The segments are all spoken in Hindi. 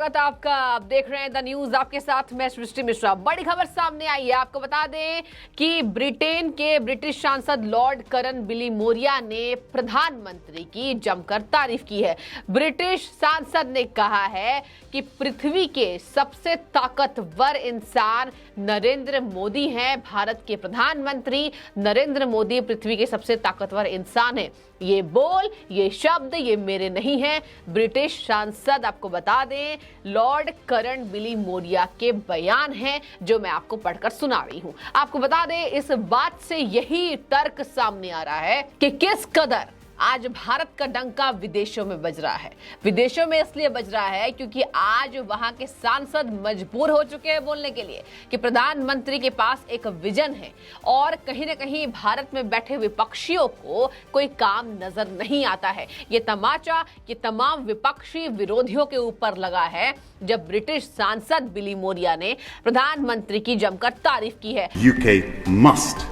स्वागत है आपका। आप देख रहे हैं द न्यूज, आपके साथ मैं सृष्टि मिश्रा। बड़ी खबर सामने आई है, आपको बता दें कि ब्रिटेन के ब्रिटिश सांसद लॉर्ड करन बिलीमोरिया ने प्रधानमंत्री की जमकर तारीफ की है। ब्रिटिश सांसद ने कहा है कि पृथ्वी के सबसे ताकतवर इंसान नरेंद्र मोदी हैं। भारत के प्रधानमंत्री नरेंद्र मोदी पृथ्वी के सबसे ताकतवर इंसान हैं। ये बोल, ये शब्द, ये मेरे नहीं हैं। ब्रिटिश सांसद, आपको बता दें, लॉर्ड करन बिलीमोरिया के बयान हैं जो मैं आपको पढ़कर सुना रही हूं। आपको बता दें, इस बात से यही तर्क सामने आ रहा है कि किस कदर आज भारत का डंका विदेशों में बज रहा है। विदेशों में इसलिए बज रहा है क्योंकि आज वहां के सांसद मजबूर हो चुके हैं बोलने के लिए कि प्रधानमंत्री के पास एक विजन है और कहीं ना कहीं भारत में बैठे विपक्षियों को कोई काम नजर नहीं आता है। ये तमाचा ये तमाम विपक्षी विरोधियों के ऊपर लगा है जब ब्रिटिश सांसद बिलीमोरिया ने प्रधानमंत्री की जमकर तारीफ की है। UK must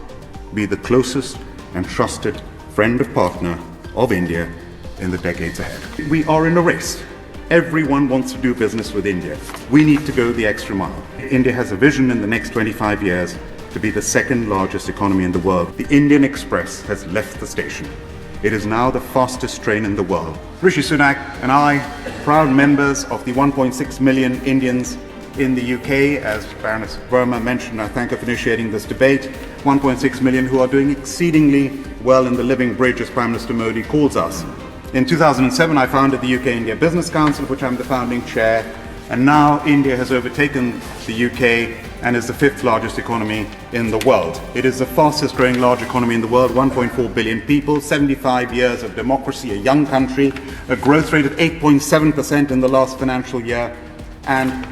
be the closest and trusted friend of partner of India in the decades ahead. We are in a race. Everyone wants to do business with India. We need to go the extra mile. India has a vision in the next 25 years to be the second largest economy in the world. The Indian Express has left the station. It is now the fastest train in the world. Rishi Sunak and I, proud members of the 1.6 million Indians in the UK, as Baroness Verma mentioned, I thank her for initiating this debate, 1.6 million who are doing exceedingly well in the living bridge, as Prime Minister Modi calls us. In 2007, I founded the UK-India Business Council, of which I'm the founding chair, and now India has overtaken the UK and is the fifth largest economy in the world. It is the fastest growing large economy in the world, 1.4 billion people, 75 years of democracy, a young country, a growth rate of 8.7% in the last financial year, and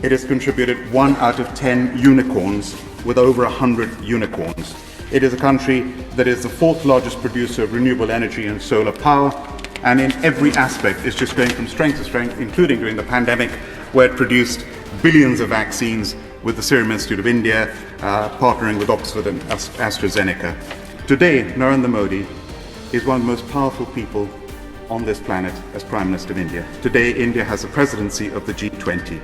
it has contributed 1 out of 10 unicorns, with over 100 unicorns. It is a country that is the fourth largest producer of renewable energy and solar power, and in every aspect is just going from strength to strength, including during the pandemic, where it produced billions of vaccines with the Serum Institute of India, partnering with Oxford and AstraZeneca. Today, Narendra Modi is one of the most powerful people on this planet as Prime Minister of India. Today, India has the presidency of the G20.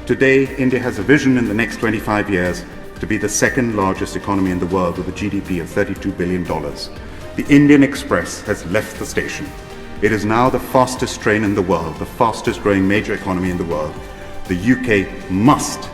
Today, India has a vision in the next 25 years to be the second largest economy in the world with a GDP of $32 billion. The Indian Express has left the station. It is now the fastest train in the world, the fastest growing major economy in the world. The UK must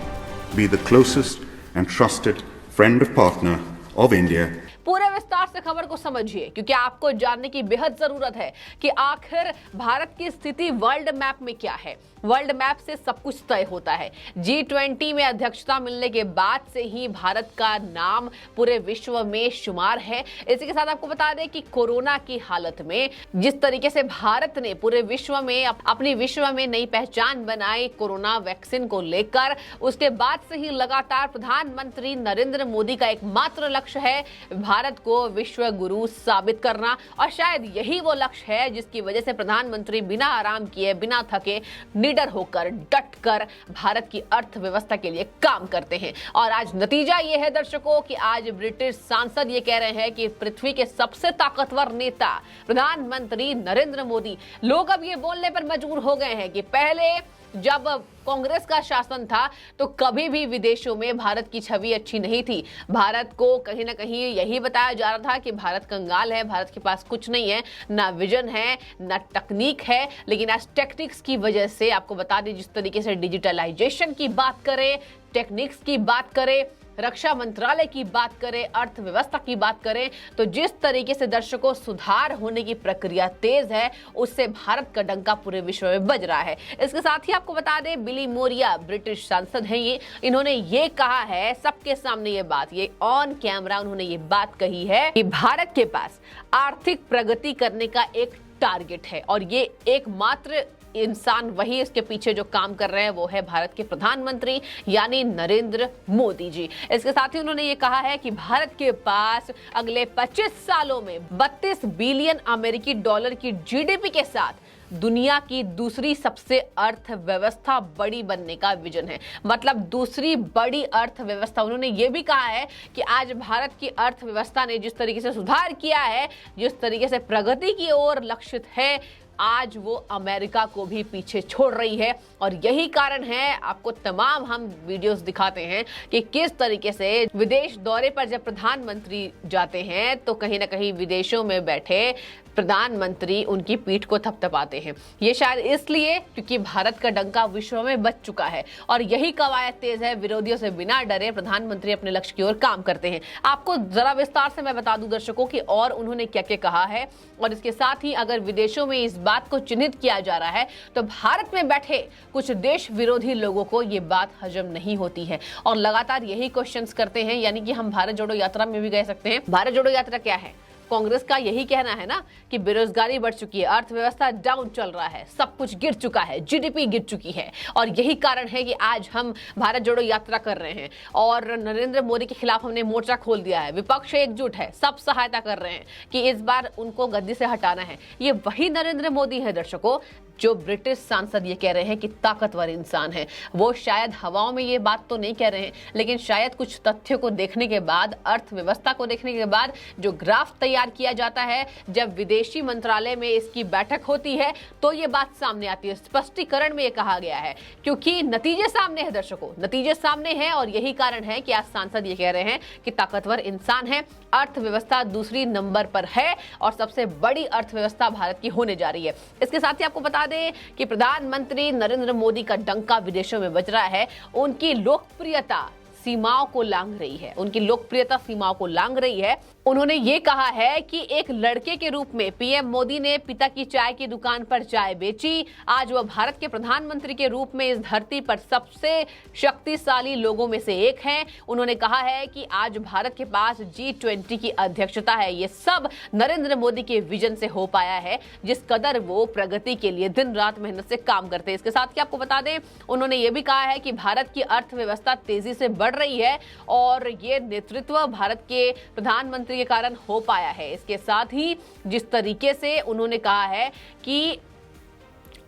be the closest and trusted friend of partner of India. पूरे विस्तार से खबर को समझिए क्योंकि आपको जानने की बेहद जरूरत है कि आखिर भारत की स्थिति वर्ल्ड मैप में क्या है। वर्ल्ड मैप से सब कुछ तय होता है। G20 में अध्यक्षता मिलने के बाद से ही भारत का नाम पूरे विश्व में शुमार है। इसी के साथ आपको बता दें कि कोरोना की हालत में जिस तरीके से भारत ने पूरे विश्व में अपनी विश्व में नई पहचान बनाई कोरोना वैक्सीन को लेकर, उसके बाद से ही लगातार प्रधानमंत्री नरेंद्र मोदी का एकमात्र लक्ष्य है भारत को विश्व गुरु साबित करना, और शायद यही वो लक्ष्य है जिसकी वजह से प्रधानमंत्री बिना आराम किए, बिना थके, निडर होकर, डट कर भारत की अर्थव्यवस्था के लिए काम करते हैं। और आज नतीजा ये है दर्शकों कि आज ब्रिटिश सांसद ये कह रहे हैं कि पृथ्वी के सबसे ताकतवर नेता प्रधानमंत्री नरेंद्र मोदी। लोग अब ये बोलने पर मजबूर हो गए हैं कि पहले जब कांग्रेस का शासन था तो कभी भी विदेशों में भारत की छवि अच्छी नहीं थी। भारत को कहीं ना कहीं यही बताया जा रहा था कि भारत कंगाल है, भारत के पास कुछ नहीं है, ना विजन है, ना टेक्निक है। लेकिन आज टेक्निक्स की वजह से आपको बता दें, जिस तरीके से डिजिटलाइजेशन की बात करें, टेक्निक्स की बात करें, रक्षा मंत्रालय की बात करें, अर्थव्यवस्था की बात करें, तो जिस तरीके से दर्शकों सुधार होने की प्रक्रिया तेज है, उससे भारत का डंका पूरे विश्व में बज रहा है। इसके साथ ही आपको बता दें, बिलीमोरिया ब्रिटिश सांसद हैं इन्होंने ये कहा है सबके सामने, ये बात, ये ऑन कैमरा उन्होंने ये बात कही है कि भारत के पास आर्थिक प्रगति करने का एक टारगेट है और ये एकमात्र इंसान वही इसके पीछे जो काम कर रहे हैं वो है भारत के प्रधानमंत्री यानी नरेंद्र मोदी जी। इसके साथ ही उन्होंने ये कहा है कि भारत के पास अगले 25 सालों में 32 बिलियन अमेरिकी डॉलर की जीडीपी के साथ दुनिया की दूसरी सबसे अर्थव्यवस्था बड़ी बनने का विजन है। मतलब दूसरी बड़ी अर्थव्यवस्था। उन्होंने ये भी कहा है कि आज भारत की अर्थव्यवस्था ने जिस तरीके से सुधार किया है, जिस तरीके से प्रगति की ओर लक्षित है, आज वो अमेरिका को भी पीछे छोड़ रही है। और यही कारण है, आपको तमाम हम वीडियोस दिखाते हैं कि किस तरीके से विदेश दौरे पर जब प्रधानमंत्री जाते हैं तो कहीं ना कहीं विदेशों में बैठे प्रधानमंत्री उनकी पीठ को थपथपाते हैं। ये शायद इसलिए क्योंकि भारत का डंका विश्व में बज चुका है और यही कवायद तेज है, विरोधियों से बिना डरे प्रधानमंत्री अपने लक्ष्य की ओर काम करते हैं। आपको जरा विस्तार से मैं बता दूं दर्शकों कि और उन्होंने क्या क्या कहा है। और इसके साथ ही अगर विदेशों में इस बात को चिन्हित किया जा रहा है तो भारत में बैठे कुछ देश विरोधी लोगों को ये बात हजम नहीं होती है और लगातार यही क्वेश्चंस करते हैं। यानी कि हम भारत जोड़ो यात्रा में भी कह सकते हैं, भारत जोड़ो यात्रा क्या है? कांग्रेस का यही कहना है ना कि बेरोजगारी बढ़ चुकी है, अर्थव्यवस्था डाउन चल रहा है, सब कुछ गिर चुका है, जीडीपी गिर चुकी है। और यही कारण है कि आज हम भारत जोड़ो यात्रा कर रहे हैं और नरेंद्र मोदी के खिलाफ हमने मोर्चा खोल दिया है। विपक्ष एकजुट है, सब सहायता कर रहे हैं कि इस बार उनको गद्दी से हटाना है। ये वही नरेंद्र मोदी है दर्शकों जो ब्रिटिश सांसद ये कह रहे हैं कि ताकतवर इंसान है। वो शायद हवाओं में ये बात तो नहीं कह रहे हैं, लेकिन शायद कुछ तथ्यों को देखने के बाद, अर्थव्यवस्था को देखने के बाद जो ग्राफ तैयार किया जाता है, जब विदेशी मंत्रालय में इसकी बैठक होती है तो ये बात सामने आती है। स्पष्टीकरण में ये कहा गया है क्योंकि नतीजे सामने है दर्शकों, नतीजे सामने हैं। और यही कारण है कि आज सांसद ये कह रहे हैं कि ताकतवर इंसान है, अर्थव्यवस्था दूसरी नंबर पर है और सबसे बड़ी अर्थव्यवस्था भारत की होने जा रही है। इसके साथ ही आपको बता दें कि प्रधानमंत्री नरेंद्र मोदी का डंका विदेशों में बज रहा है। उनकी लोकप्रियता सीमाओं को लांघ रही है, उनकी लोकप्रियता सीमाओं को लांघ रही है। उन्होंने ये कहा है कि एक लड़के के रूप में पीएम मोदी ने पिता की चाय की दुकान पर चाय बेची। आज वह भारत के प्रधानमंत्री के रूप में इस धरती पर सबसे शक्तिशाली लोगों में से एक हैं। उन्होंने कहा है कि आज भारत के पास G20 की अध्यक्षता है। ये सब नरेंद्र मोदी के विजन से हो पाया है, जिस कदर वो प्रगति के लिए दिन रात मेहनत से काम करते हैं। इसके साथ ही आपको बता दें, उन्होंने ये भी कहा है कि भारत की अर्थव्यवस्था तेजी से बढ़ रही है और ये नेतृत्व भारत के प्रधानमंत्री के कारण हो पाया है। इसके साथ ही जिस तरीके से उन्होंने कहा है कि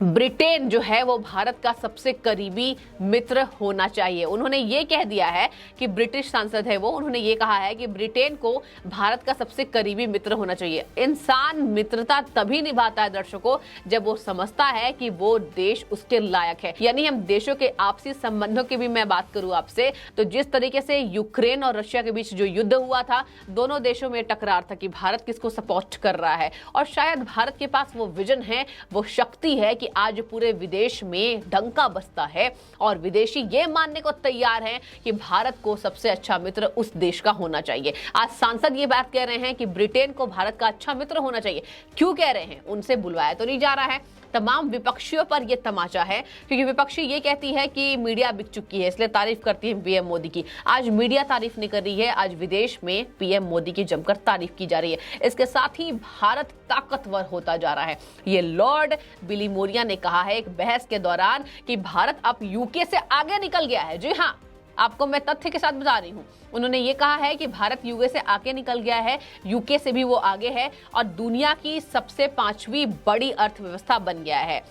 ब्रिटेन जो है वो भारत का सबसे करीबी मित्र होना चाहिए। उन्होंने ये कह दिया है कि ब्रिटिश सांसद है वो, उन्होंने ये कहा है कि ब्रिटेन को भारत का सबसे करीबी मित्र होना चाहिए। इंसान मित्रता तभी निभाता है दर्शकों जब वो समझता है कि वो देश उसके लायक है। यानी हम देशों के आपसी संबंधों की भी मैं बात करूं आपसे तो जिस तरीके से यूक्रेन और रशिया के बीच जो युद्ध हुआ था, दोनों देशों में टकरार था कि भारत किसको सपोर्ट कर रहा है। और शायद भारत के पास वो विजन है, वो शक्ति है कि आज पूरे विदेश में डंका बजता है और विदेशी ये मानने को तैयार हैं कि भारत को सबसे अच्छा मित्र उस देश का होना चाहिए। आज सांसद ये बात कह रहे हैं कि ब्रिटेन को भारत का अच्छा मित्र होना चाहिए। क्यों कह रहे हैं? उनसे बुलवाया तो नहीं जा रहा है। तमाम विपक्षियों पर यह तमाचा है क्योंकि विपक्षी ये कहती है कि मीडिया बिक चुकी है, इसलिए तारीफ करती है पीएम मोदी की। आज मीडिया तारीफ नहीं कर रही है, आज विदेश में पीएम मोदी की जमकर तारीफ की जा रही है। इसके साथ ही भारत ताकतवर होता जा रहा है। ये लॉर्ड बिली मोरिया ने कहा है एक बहस के दौरान कि भारत अब यूके से आगे निकल गया है। जी हाँ, आपको मैं तथ्य के साथ बता रही हूं। उन्होंने ये कहा है कि भारत यूके से आगे निकल गया है, यूके से भी वो आगे है और दुनिया की सबसे 5वीं बड़ी अर्थव्यवस्था बन गया है।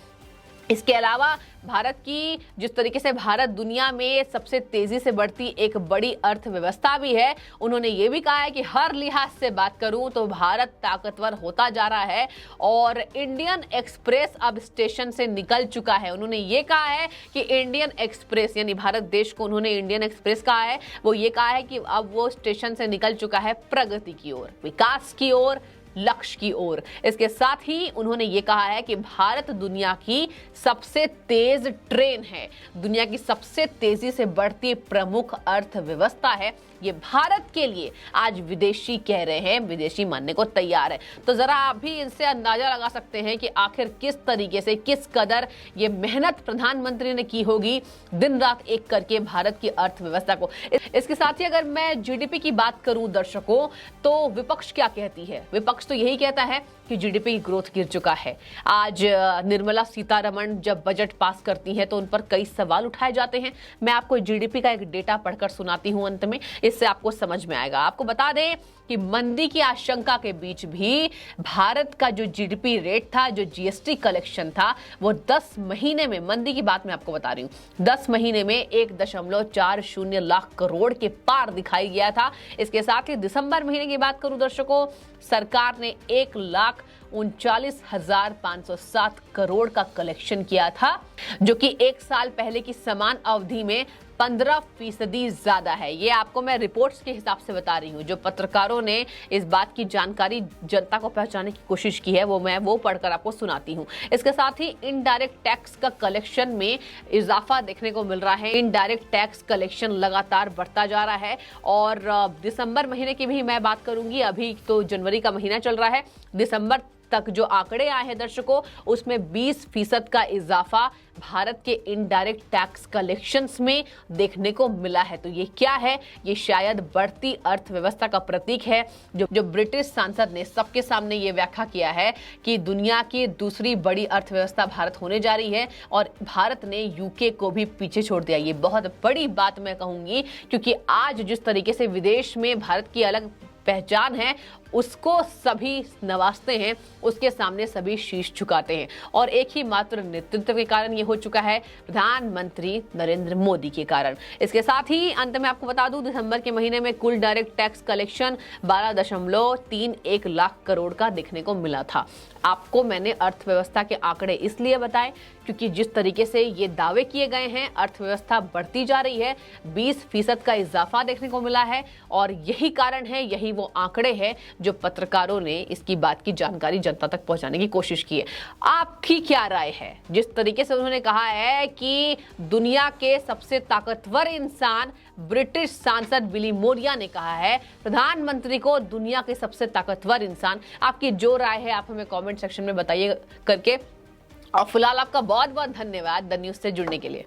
इसके अलावा भारत की जिस तरीके से भारत दुनिया में सबसे तेजी से बढ़ती एक बड़ी अर्थव्यवस्था भी है, उन्होंने ये भी कहा है कि हर लिहाज से बात करूं तो भारत ताकतवर होता जा रहा है और इंडियन एक्सप्रेस अब स्टेशन से निकल चुका है। उन्होंने ये कहा है कि इंडियन एक्सप्रेस यानी भारत देश को उन्होंने इंडियन एक्सप्रेस कहा है, वो ये कहा है कि अब वो स्टेशन से निकल चुका है प्रगति की ओर, विकास की ओर, लक्ष्य की ओर। इसके साथ ही उन्होंने ये कहा है कि भारत दुनिया की सबसे तेज ट्रेन है, दुनिया की सबसे तेजी से बढ़ती प्रमुख अर्थव्यवस्था है। ये भारत के लिए आज विदेशी कह रहे हैं, विदेशी मानने को तैयार है। तो जरा आप भी इनसे अंदाजा लगा सकते हैं कि आखिर किस तरीके से, किस कदर ये मेहनत प्रधानमंत्री ने की होगी दिन रात एक करके भारत की अर्थव्यवस्था को। इसके साथ ही अगर मैं जीडीपी की बात करूं दर्शकों, तो विपक्ष क्या कहती है? विपक्ष तो यही कहता है कि जीडीपी की ग्रोथ गिर चुका है। आज निर्मला सीतारमण जब बजट पास करती हैं तो उन पर कई सवाल उठाए जाते हैं। मैं आपको जीडीपी का एक डेटा पढ़कर सुनाती हूं अंत में, इससे आपको समझ में आएगा। आपको बता दें कि मंदी की आशंका के बीच भी भारत का जो जीडीपी रेट था, जो जीएसटी कलेक्शन था, वो 10 महीने में, मंदी की बात मैं आपको बता रही हूं, 10 महीने में 1.40 लाख करोड़ के पार दिखाई गया था। इसके साथ ही दिसंबर महीने की बात करूं दर्शकों, सरकार ने 1 लाख 39,507 करोड़ का कलेक्शन किया था, जो कि एक साल पहले की समान अवधि में 15% ज्यादा है। ये आपको मैं रिपोर्ट्स के हिसाब से बता रही हूँ। जो पत्रकारों ने इस बात की जानकारी जनता को पहुंचाने की कोशिश की है, वो पढ़कर आपको सुनाती हूँ। इसके साथ ही इनडायरेक्ट टैक्स का कलेक्शन में इजाफा देखने को मिल रहा है। इनडायरेक्ट टैक्स कलेक्शन लगातार बढ़ता जा रहा है और दिसंबर महीने की भी मैं बात करूंगी। अभी तो जनवरी का महीना चल रहा है, दिसंबर तक जो आंकड़े आए हैं दर्शकों, उसमें 20% का इजाफा भारत के इनडायरेक्ट टैक्स कलेक्शंस में देखने को मिला है। तो ये क्या है? ये शायद बढ़ती अर्थव्यवस्था का प्रतीक है। जो ब्रिटिश सांसद ने सबके सामने ये व्याख्या किया है कि दुनिया की दूसरी बड़ी अर्थव्यवस्था भारत होने जा रही है और भारत ने यूके को भी पीछे छोड़ दिया। ये बहुत बड़ी बात मैं कहूंगी, क्योंकि आज जिस तरीके से विदेश में भारत की अलग पहचान है, उसको सभी नवाजते हैं, उसके सामने सभी शीश झुकाते हैं और एक ही मात्र नेतृत्व के कारण ये हो चुका है, प्रधानमंत्री नरेंद्र मोदी के कारण। इसके साथ ही अंत में आपको बता दूं, दिसंबर के महीने में कुल direct tax collection 12.31 lakh crore का देखने को मिला था। आपको मैंने अर्थव्यवस्था के आंकड़े इसलिए बताए क्योंकि जिस तरीके से ये दावे किए गए हैं, अर्थव्यवस्था बढ़ती जा रही है, 20% का इजाफा देखने को मिला है और यही कारण है, यही वो आंकड़े हैं जो पत्रकारों ने इसकी बात की जानकारी जनता तक पहुंचाने की कोशिश की है। आपकी क्या राय है? जिस तरीके से उन्होंने कहा है कि दुनिया के सबसे ताकतवर इंसान ब्रिटिश सांसद बिली मोरिया ने कहा है प्रधानमंत्री को दुनिया के सबसे ताकतवर इंसान, आपकी जो राय है आप हमें कमेंट सेक्शन में बताइए करके। और फिलहाल आपका बहुत बहुत धन्यवाद द न्यूज़ से जुड़ने के लिए।